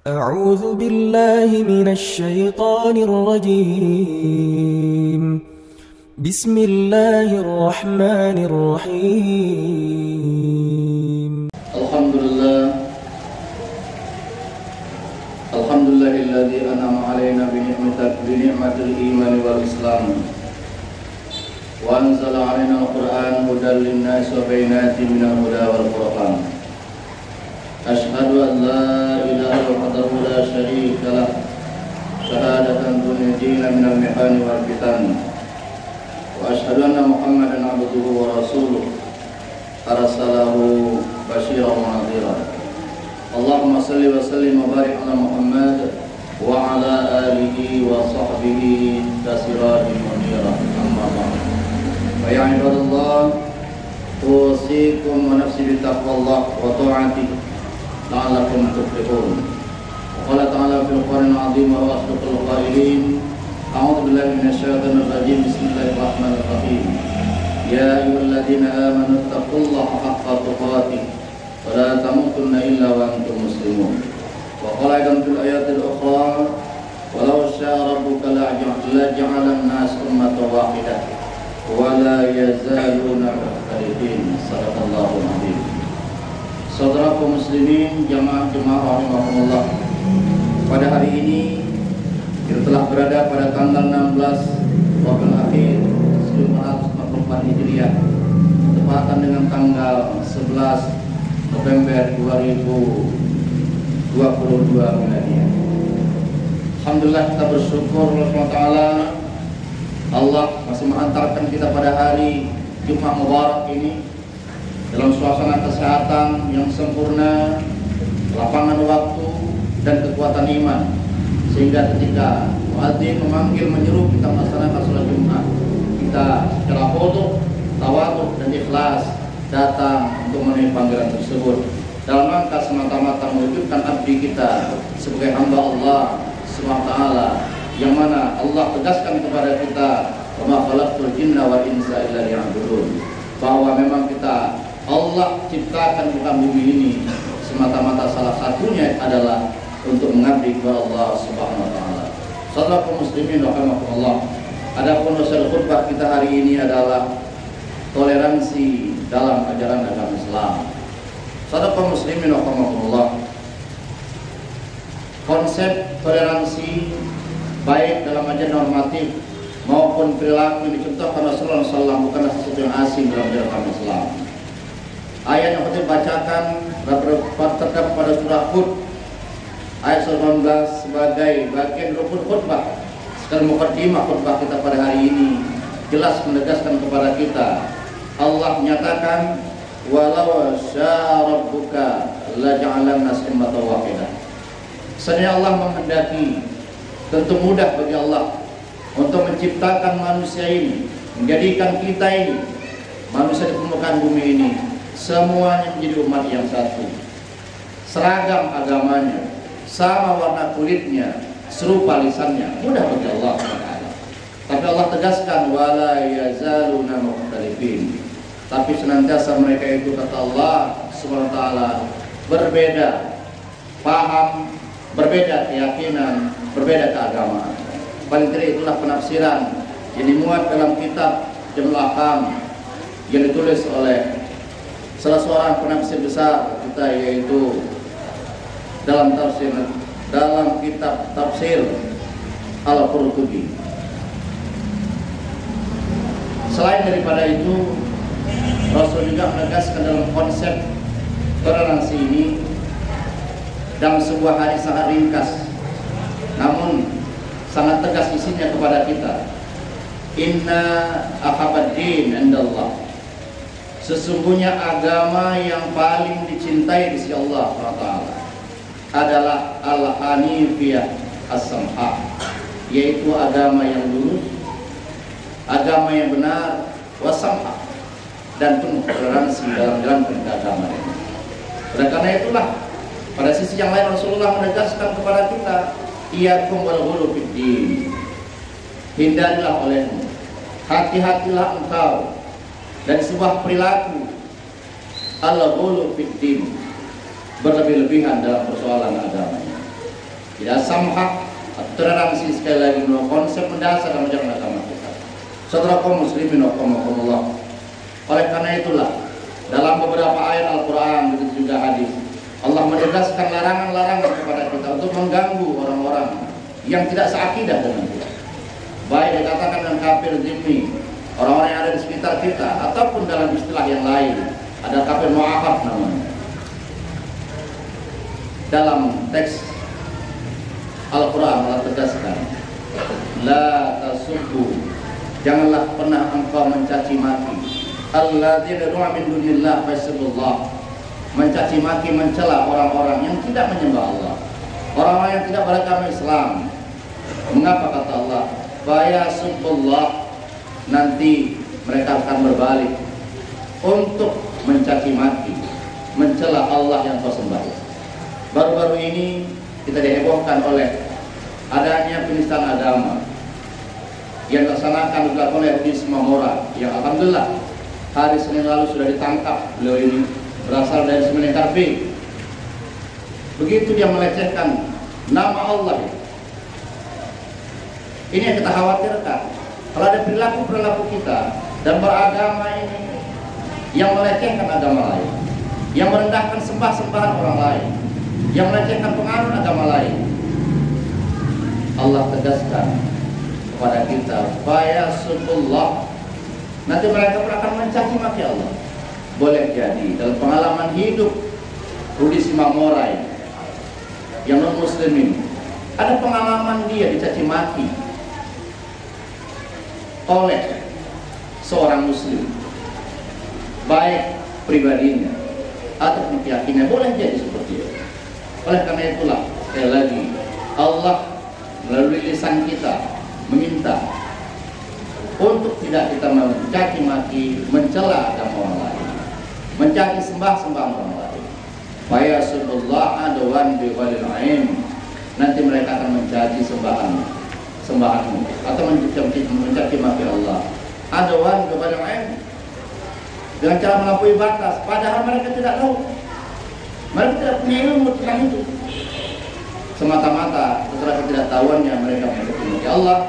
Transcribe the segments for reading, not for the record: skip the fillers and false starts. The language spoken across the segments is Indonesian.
أعوذ بالله من الشيطان الرجيم. بسم الله الرحمن الرحيم. الحمد لله الذي أنعم علينا بنعمة الإيمان والإسلام وأنزل علينا القرآن هدى للناس وبينات من الهدى والفرقان. أشهد أن لا إله وحده لا شريك له شهادة تنجينا من المحن والفتن، وأشهد أن محمدا عبده ورسوله أرسله بشيرا ونذيرا. اللهم صل وسلم وبارك على محمد وعلى آله وصحبه كسراج منيرا. أما بعد، فيا عباد الله، أوصيكم ونفسي بتقوى الله وطاعته لعلكم تفلحون. وقال تعالى في القرآن العظيم وهو أصدق القائلين: أعوذ بالله من الشيطان الرجيم. بسم الله الرحمن الرحيم. يا أيها الذين آمنوا اتقوا الله حق تقاته ولا تموتن إلا وأنتم مسلمون. وقال أيضا في الآيات الأخرى: ولو شاء ربك لجعل الناس أمة واحدة ولا يزالون مختلفين. صدق الله العظيم. Saudaraku muslimin, jamaah-jamaah rahimahumullah, pada hari ini kita telah berada pada tanggal 16 Rabiul Akhir 1444 Hijriah, tepatan dengan tanggal 11 November 2022 miladiah. Alhamdulillah, kita bersyukur kepada Allah masih menghantarkan kita pada hari Jumat Mubarak ini dalam suasana kesehatan yang sempurna, lapangan waktu dan kekuatan iman, sehingga ketika muadzin memanggil menyeru kita melaksanakan sholat Jumat, kita secara khusyuk, tawadhu dan ikhlas datang untuk memenuhi panggilan tersebut dalam rangka semata-mata mewujudkan abdi kita sebagai hamba Allah SWT, yang mana Allah tegaskan kepada kita, wa ma khalaqtul jinna wal insa illa liya'budun, bahwa memang kita Allah ciptakan muka bumi ini semata-mata salah satunya adalah untuk mengabdi kepada Allah Subhanahu wa taala. Saudaraku muslimin rahimakumullah, adapun usul khutbah kita hari ini adalah toleransi dalam ajaran agama Islam. Saudaraku muslimin rahimakumullah, konsep toleransi baik dalam ajaran normatif maupun perilaku yang dicontohkan Rasulullah SAW bukanlah sesuatu yang asing dalam ajaran agama Islam. Ayat yang kita bacakan terdapat pada surah Hud ayat 19 sebagai bagian rukun khutbah. Sekali mukadimah khutbah kita pada hari ini jelas menegaskan kepada kita, Allah menyatakan, walau syaa rabbuka laja'alan nas ummatan wahidah. Seandainya Allah menghendaki, tentu mudah bagi Allah untuk menciptakan manusia ini, menjadikan kita ini, manusia di permukaan bumi ini, semuanya menjadi umat yang satu, seragam agamanya, sama warna kulitnya, serupa lisannya, mudah bagi Allah. Tapi Allah tegaskan, wala yazaluna mukhtalifin, tapi senantiasa mereka itu, kata Allah SWT, berbeda paham, berbeda keyakinan, berbeda keagamaan. Paling tidak itulah penafsiran yang dimuat dalam kitab Jamul Ahkam yang ditulis oleh salah seorang penafsir besar kita, yaitu dalam kitab tafsir Al-Qurtubi. Selain daripada itu, Rasul juga menegaskan dalam konsep toleransi ini dalam sebuah hadis sangat ringkas namun sangat tegas isinya kepada kita. Inna ahabad-din indallah, sesungguhnya agama yang paling dicintai di sisi Allah SWT adalah al-hanifiyah as-samha, yaitu agama yang lurus, agama yang benar, wasamha, dan penuh toleransi dalam menjalankan agama ini. Oleh karena itulah, pada sisi yang lain Rasulullah menegaskan kepada kita, iyyakum wal ghulu fid din, hindarilah olehmu, hati-hatilah engkau dan sebuah perilaku al-ghulu fid din, berlebih-lebihan dalam persoalan agama. tidak samhah atau toleransi. Sekali lagi konsep mendasar dalam ajaran agama kita. Saudara kaum muslimin rahimakumullah. Oleh karena itulah dalam beberapa ayat Al-Quran begitu juga hadis, Allah menegaskan larangan-larangan kepada kita untuk mengganggu orang-orang yang tidak seakidah dengan kita. Baik dikatakan dengan kafir zimmi, orang-orang yang ada di sekitar kita, ataupun dalam istilah yang lain, ada kafir mu'ahad namanya. Dalam teks Al-Quran Allah tegaskan, la tasubbu, janganlah pernah engkau mencaci maki alladzina yad'una min dunillah fasubullah, mencaci maki, mencela orang-orang yang tidak menyembah Allah, orang-orang yang tidak beragama Islam. Mengapa kata Allah fayasubullah, nanti mereka akan berbalik untuk mencaci maki, mencela Allah yang kau sembah. Baru-baru ini kita dihebohkan oleh adanya penistaan agama yang dilaksanakan oleh Budi Simamora, yang alhamdulillah hari Senin lalu sudah ditangkap. Beliau ini berasal dari Semenekar B. Begitu dia melecehkan nama Allah. Ini yang kita khawatirkan. Kalau ada perilaku kita dan beragama ini yang melecehkan agama lain, yang merendahkan sembah-sembahan orang lain, yang melecehkan pengaruh agama lain, Allah tegaskan kepada kita, fayasubullah, nanti mereka pun akan mencaci maki Allah. Boleh jadi dalam pengalaman hidup Budi Simamora yang non muslimin, ada pengalaman dia dicaci maki oleh seorang muslim, baik pribadinya atau keyakinannya, boleh jadi seperti itu. Oleh karena itulah sekali lagi Allah melalui lisan kita meminta untuk tidak kita mencaci maki, mencela agama orang lain, mencaci sembah-sembah orang lain. Fayasubullah adwan bi ghalil ain, nanti mereka akan mencaci sembahanmu atau mencaci maki Allah. Adwan bi ghalil ain, dengan cara melampaui batas, padahal mereka tidak tahu. Mereka tidak punya ilmu tentang itu. Semata-mata setelah ketidaktahuannya mereka mencaci maki Allah,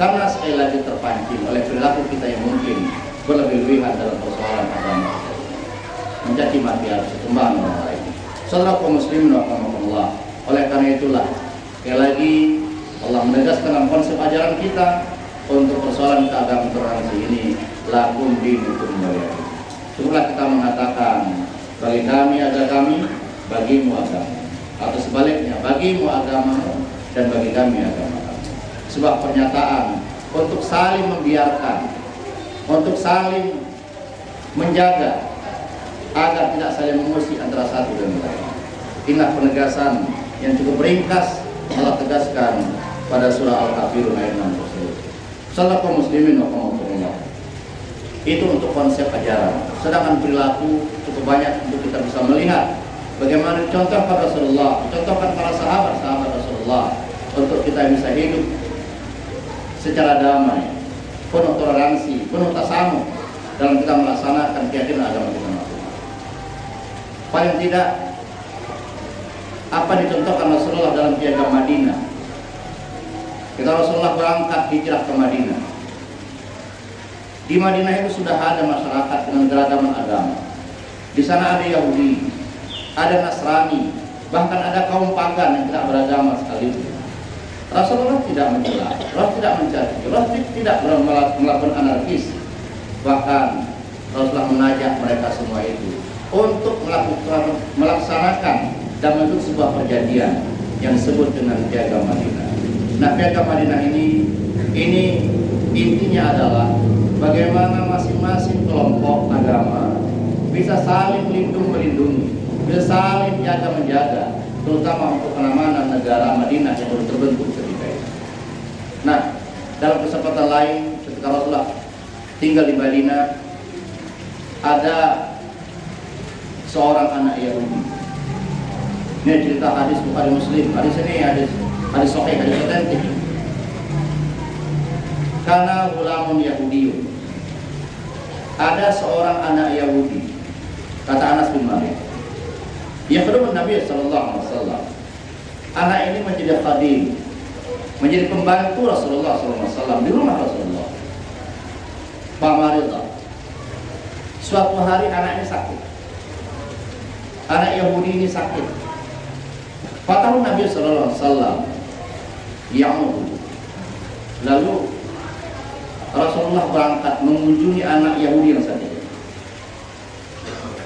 karena sekali lagi terpancing oleh perilaku kita yang mungkin berlebih-lebihan dalam persoalan agama, mencaci maki harus sembahan orang lain. Saudara kaum muslimin rahimakumullah. Oleh karena itulah sekali lagi Allah menegaskan dalam konsep ajaran kita untuk persoalan keagamaan toleransi ini, lakum dinukum waliyadin. Cukuplah kita mengatakan, bagi kami ada kami, bagimu agama, atau sebaliknya, bagimu agamamu dan bagi kami agama kami. Sebuah pernyataan untuk saling membiarkan, untuk saling menjaga agar tidak saling mengusik antara satu dan lain. Inilah penegasan yang cukup ringkas Allah tegaskan pada surah Al-Kafirun ayat 6 tersebut. Saudara kaum muslimin rahimakumullah. Itu untuk konsep ajaran. Sedangkan perilaku cukup banyak untuk kita bisa melihat bagaimana contohkan Rasulullah, contohkan para sahabat Rasulullah untuk kita bisa hidup secara damai, penuh toleransi, penuh tasamuh dalam kita melaksanakan keyakinan agama kita masing-masing. Paling tidak apa dicontohkan Rasulullah dalam piagam Madinah. Kita Rasulullah berangkat hijrah ke Madinah. Di Madinah itu sudah ada masyarakat dengan keragaman agama. Di sana ada Yahudi, ada Nasrani, bahkan ada kaum pagan yang tidak beragama sekalipun. Rasulullah tidak mencela, Rasul tidak mencaci, Rasul tidak melakukan anarkis. Bahkan Rasulullah mengajak mereka semua itu untuk melaksanakan dan membentuk sebuah perjanjian yang disebut dengan piagam Madinah. Nah, piagam Madinah ini intinya adalah bagaimana masing-masing kelompok agama bisa saling melindungi, bisa saling jaga-menjaga, terutama untuk keamanan negara Madinah yang baru terbentuk ketika itu. Nah, dalam kesempatan lain ketika Rasulullah tinggal di Madinah, ada seorang anak Yahudi. Ini cerita hadis Bukhari Muslim. Hadis ini hadis sahih, hadis otentik. Karena ghulamun Yahudi, ada seorang anak Yahudi, kata Anas bin Malik, yakhdumun Nabi sallallahu alaihi wasallam, anak ini menjadi khadim, menjadi pembantu Rasulullah SAW di rumah Rasulullah. Pamarita. Suatu hari anak ini sakit. Anak Yahudi ini sakit. Fatahu Nabi SAW ya'udu. Lalu Rasulullah berangkat mengunjungi anak Yahudi yang sakit.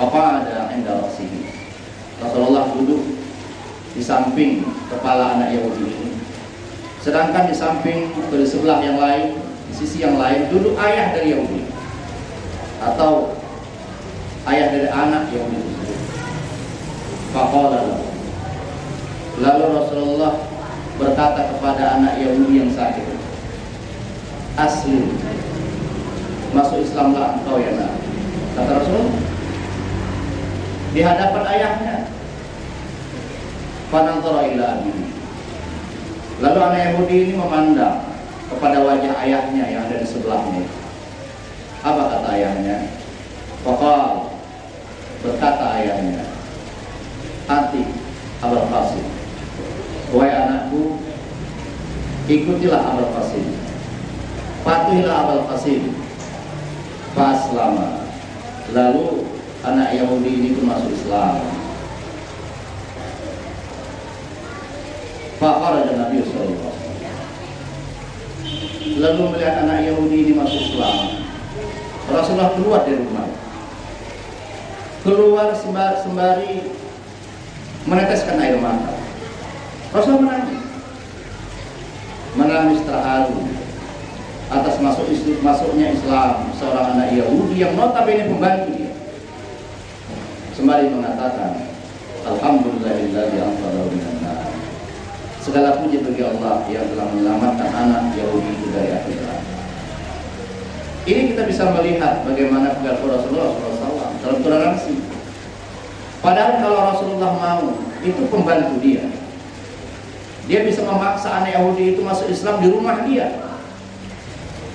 Bapak ada indah sini. Rasulullah duduk di samping kepala anak Yahudi ini. Sedangkan di samping di sebelah yang lain, di sisi yang lain duduk ayah dari Yahudi atau ayah dari anak Yahudi tersebut. Faqala, lalu Rasulullah berkata kepada anak Yahudi yang sakit, aslim, masuk Islamlah engkau ya nak. Kata Rasulullah di hadapan ayahnya. Fananzara ila abihi. Lalu anak Yahudi ini memandang kepada wajah ayahnya yang ada di sebelahnya. Apa kata ayahnya? Faqal, berkata ayahnya, Ati Abul Qasim, wahai anakku, ikutilah Abul Qasim, patuhilah Abul Qasim. Faslama. Lalu anak Yahudi ini pun masuk Islam. Faqala Nabi sallallahu alaihi wasallam. Lalu melihat anak Yahudi ini masuk Islam, Rasulullah keluar dari rumah. Keluar sembari meneteskan air mata. Rasulullah menangis terharu atas masuknya Islam seorang anak Yahudi yang notabene pembantu dia. Sembari mengatakan, Alhamdulillahilladzi anqadhahu minan nar. Segala puji bagi Allah yang telah menyelamatkan anak Yahudi itu dari api neraka. Ini kita bisa melihat bagaimana perilaku Rasulullah SAW dalam toleransi. Padahal kalau Rasulullah mau, itu pembantu dia. Dia bisa memaksa anak Yahudi itu masuk Islam di rumah dia.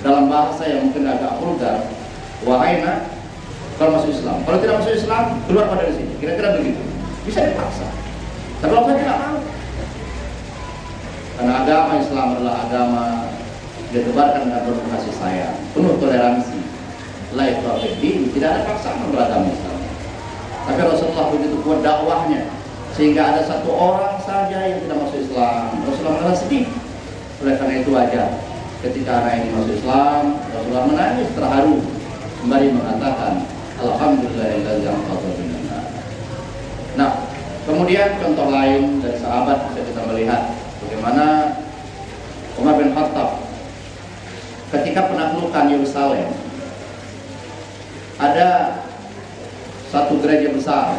Dalam bahasa yang mungkin agak vulgar, wahai nak, kalau masuk Islam. Kalau tidak masuk Islam, keluar pada di sini. Kira-kira begitu. Bisa dipaksa. Tapi kalau saya tidak mau. Karena agama Islam adalah agama ditebarkan dengan penuh kasih sayang, penuh toleransi. La ikraha fid-din, tidak ada paksaan beragama Islam. Tapi Rasulullah begitu kuat dakwahnya sehingga ada satu orang saja yang tidak masuk Islam. Rasulullah merasa sedih. Oleh karena itu wajar ketika anak ini masuk Islam, Rasulullah menangis terharu sembari mengatakan, Alhamdulillahilladzi anqadhahu minan nar. Nah, kemudian contoh lain dari sahabat bisa kita melihat bagaimana Umar bin Khattab ketika penaklukan Yerusalem, ada satu gereja besar,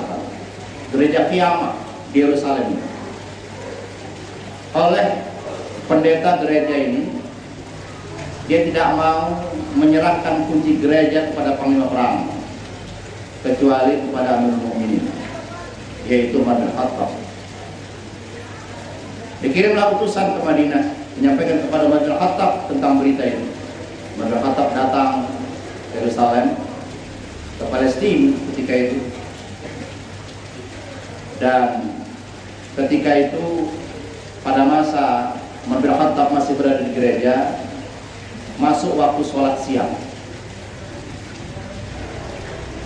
gereja Qiyamah di Yerusalem. Oleh pendeta gereja ini, dia tidak mau menyerahkan kunci gereja kepada panglima perang, kecuali kepada Amirul Mukminin, yaitu Umar bin Khattab. Dikirimlah utusan ke Madinah menyampaikan kepada Umar bin Khattab tentang berita ini. Umar bin Khattab datang ke Yerusalem, ke Palestina ketika itu. Dan ketika itu pada masa Umar bin Khattab masih berada di gereja, masuk waktu sholat siang.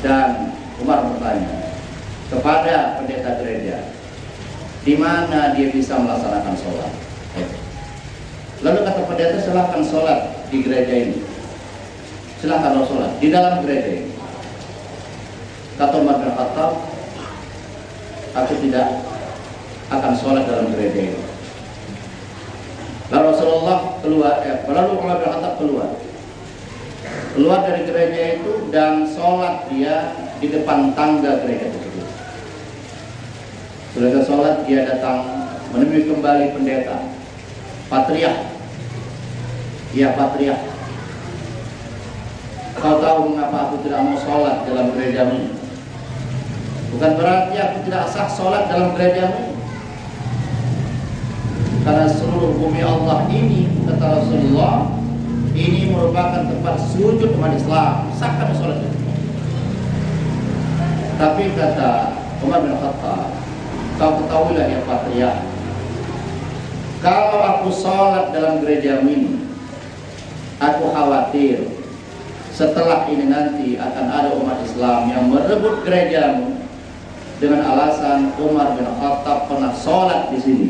Dan Umar bertanya kepada pendeta gereja, di mana dia bisa melaksanakan sholat. Lalu kata pendeta, silahkan sholat di gereja ini. Silahkan sholat di dalam gereja ini. Kata Umar bin Khattab, aku tidak akan sholat dalam gereja ini. Lalu Rasulullah keluar, lalu Umar bin Khattab keluar dari gereja itu dan sholat dia di depan tangga gereja tersebut. Setelah sholat dia datang menemui kembali pendeta, patriark. Ya patriark, kau tahu mengapa aku tidak mau sholat dalam gerejamu? Bukan berarti aku tidak sah sholat dalam gerejamu, karena seluruh bumi Allah ini, kata Rasulullah, ini merupakan tempat sujud umat Islam. Sahkan sholat itu. Tapi kata Umar bin Khattab, kau ketahuilah ya patriark, kalau aku sholat dalam gereja ini, aku khawatir setelah ini nanti akan ada umat Islam yang merebut gerejamu dengan alasan Umar bin Khattab pernah sholat di sini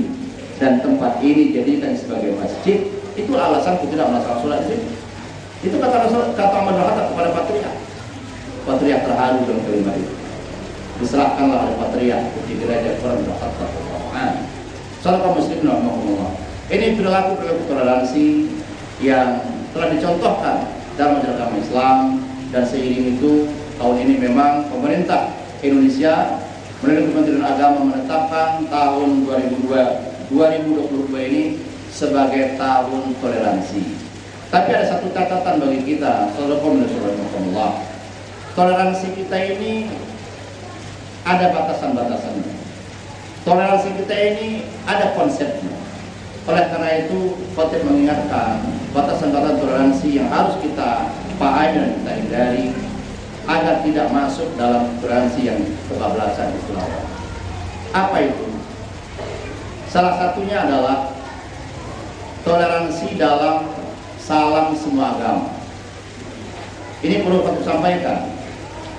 dan tempat ini jadikan sebagai masjid. Itu alasanku tidak melaksanakan sholat di sini. Itu kata Umar bin Khattab kepada patriark terharu dalam kalimat itu. Diserahkanlah oleh patriark di gereja Umar bin Khattab. Saudara kaum muslimin rahimahumullah. Ini perilaku toleransi yang telah dicontohkan dalam agama Islam, dan seiring itu tahun ini memang pemerintah Indonesia melalui Kementerian Agama menetapkan tahun 2022 ini sebagai tahun toleransi. Tapi ada satu catatan bagi kita, saudara kaum muslimin, toleransi kita ini ada batasan-batasannya. Toleransi kita ini ada konsepnya. Oleh karena itu, khotib mengingatkan batasan-batasan toleransi yang harus kita pahami dan kita hindari agar tidak masuk dalam toleransi yang kebablasan Islam. Apa itu? Salah satunya adalah toleransi dalam salam semua agama. Ini perlu khotib sampaikan,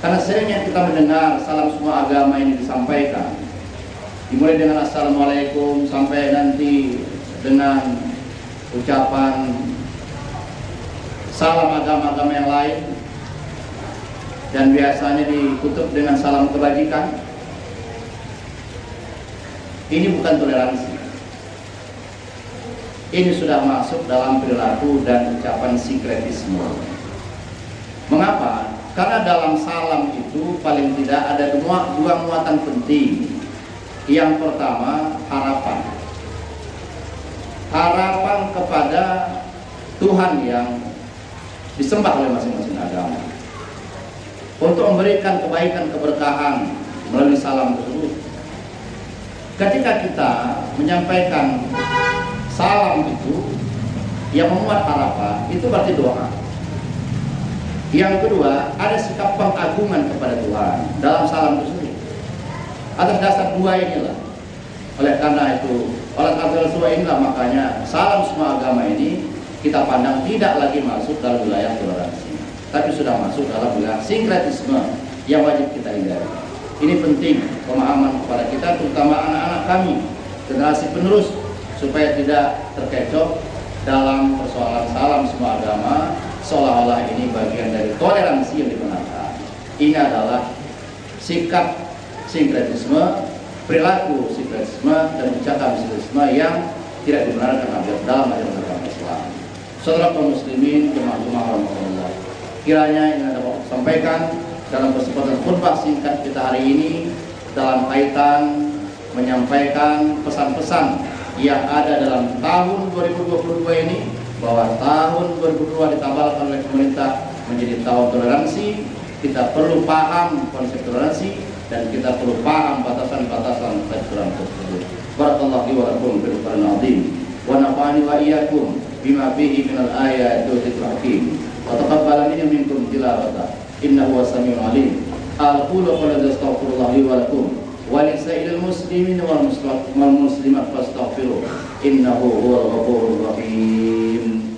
karena seringnya kita mendengar salam semua agama ini disampaikan, dimulai dengan assalamualaikum sampai nanti dengan ucapan salam agama-agama yang lain, dan biasanya ditutup dengan salam kebajikan. Ini bukan toleransi. Ini sudah masuk dalam perilaku dan ucapan sinkretisme. Mengapa? Karena dalam salam itu paling tidak ada dua muatan penting. Yang pertama, harapan kepada Tuhan yang disembah oleh masing-masing agama untuk memberikan kebaikan, keberkahan melalui salam tersebut. Ketika kita menyampaikan salam itu yang memuat harapan, itu berarti doa. Yang kedua, ada sikap pengagungan kepada Tuhan dalam salam tersebut. Atas dasar dua inilah, oleh karena inilah makanya salam semua agama ini kita pandang tidak lagi masuk dalam wilayah toleransi, tapi sudah masuk dalam wilayah sinkretisme yang wajib kita hindari. Ini penting pemahaman kepada kita, terutama anak-anak kami, generasi penerus, supaya tidak terkecoh dalam persoalan salam semua agama seolah-olah ini bagian dari toleransi yang dibenarkan. Ini adalah sikap sinkretisme, perilaku sinkretisme, dan ucapan sinkretisme yang tidak dibenarkan dalam ajaran agama Islam. Saudara kaum muslimin, jemaah rahmatullah, kiranya ini dapat sampaikan dalam kesempatan khutbah singkat kita hari ini dalam kaitan menyampaikan pesan-pesan yang ada dalam tahun 2022 ini, bahwa tahun 2022 ditabalkan oleh pemerintah menjadi tahun toleransi. Kita perlu paham konsep toleransi dan kita perlu paham batasan-batasan toleransi tersebut. Barakallahu li wa lakum bil Qur'anil azim wa nafa'ani wa iyyakum bima fihi minal ayati wa dzikril hakim wa taqabbal minkum tilawata innahu was-sami'ul 'alim. Aqulu qawli astaghfirullah li wa lakum wa li sa'ilil muslimin wal muslimat fastaghfiruh innahu huwal ghafurur rahim.